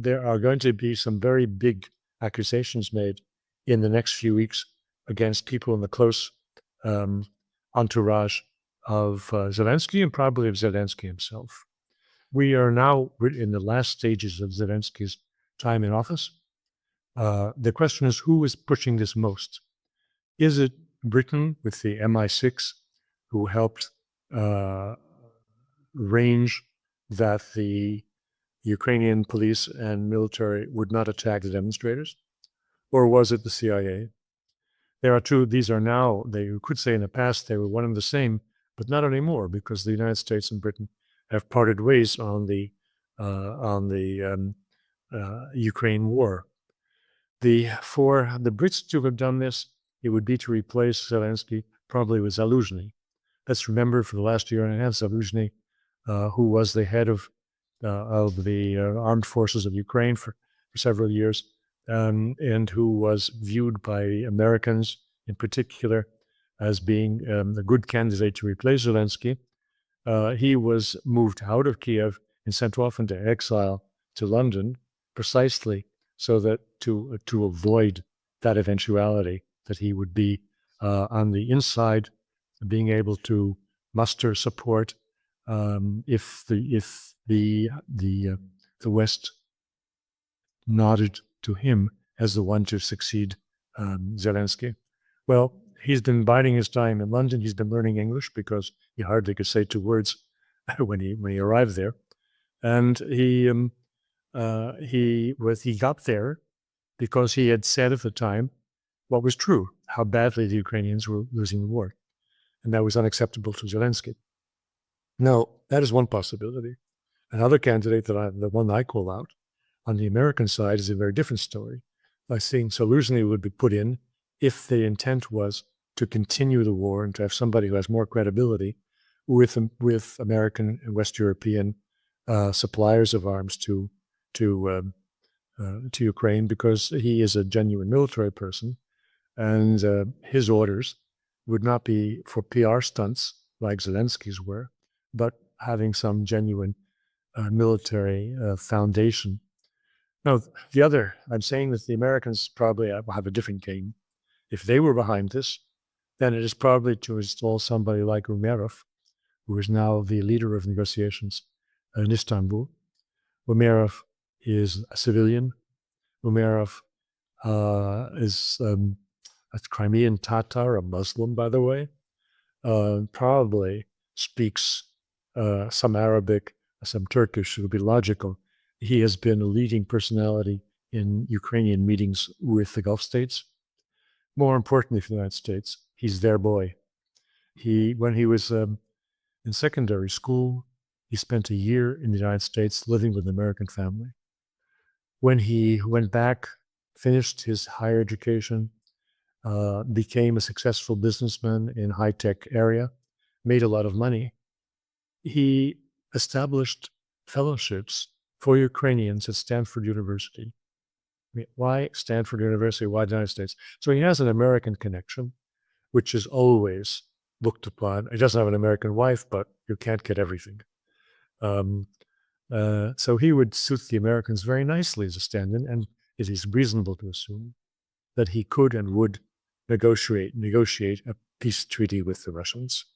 There are going to be some very big accusations made in the next few weeks against people in the close entourage of Zelensky and probably of Zelensky himself. We are now in the last stages of Zelensky's time in office. The question is, who is pushing this most? Is it Britain with the MI6, who helped arrange that the Ukrainian police and military would not attack the demonstrators? Or was it the CIA? There are two. These are now, you could say in the past they were one and the same, but not anymore, because the United States and Britain have parted ways on the Ukraine war. For the Brits to have done this, it would be to replace Zelensky probably with Zaluzhny. Let's remember, for the last year and a half, Zaluzhny, who was the head of the armed forces of Ukraine for several years, and who was viewed by Americans in particular as being a good candidate to replace Zelensky. He was moved out of Kiev and sent off into exile to London, precisely so that to avoid that eventuality, that he would be on the inside, being able to muster support if the West nodded to him as the one to succeed Zelensky. Well, he's been biding his time in London. He's been learning English because he hardly could say two words when he arrived there, and he got there because he had said at the time what was true, how badly the Ukrainians were losing the war, and that was unacceptable to Zelensky. Now, that is one possibility. Another candidate, the one I call out on the American side, is a very different story. I think Zaluzhny would be put in if the intent was to continue the war and to have somebody who has more credibility with American and West European suppliers of arms to Ukraine, because he is a genuine military person, and his orders would not be for PR stunts like Zelensky's were, but having some genuine military foundation. Now, I'm saying that the Americans probably have a different game. If they were behind this, then it is probably to install somebody like Umerov, who is now the leader of negotiations in Istanbul. Umerov is a civilian. Umerov is a Crimean Tatar, a Muslim, by the way. Probably speaks some Arabic, some Turkish. It would be logical. He has been a leading personality in Ukrainian meetings with the Gulf states. More importantly for the United States, he's their boy. When he was in secondary school, he spent a year in the United States living with an American family. When he went back, finished his higher education, became a successful businessman in high-tech area, made a lot of money, he established fellowships for Ukrainians at Stanford University. I mean, why Stanford University? Why the United States? So he has an American connection, which is always looked upon. He doesn't have an American wife, but you can't get everything. So he would suit the Americans very nicely as a stand-in, and it is reasonable to assume that he could and would negotiate a peace treaty with the Russians.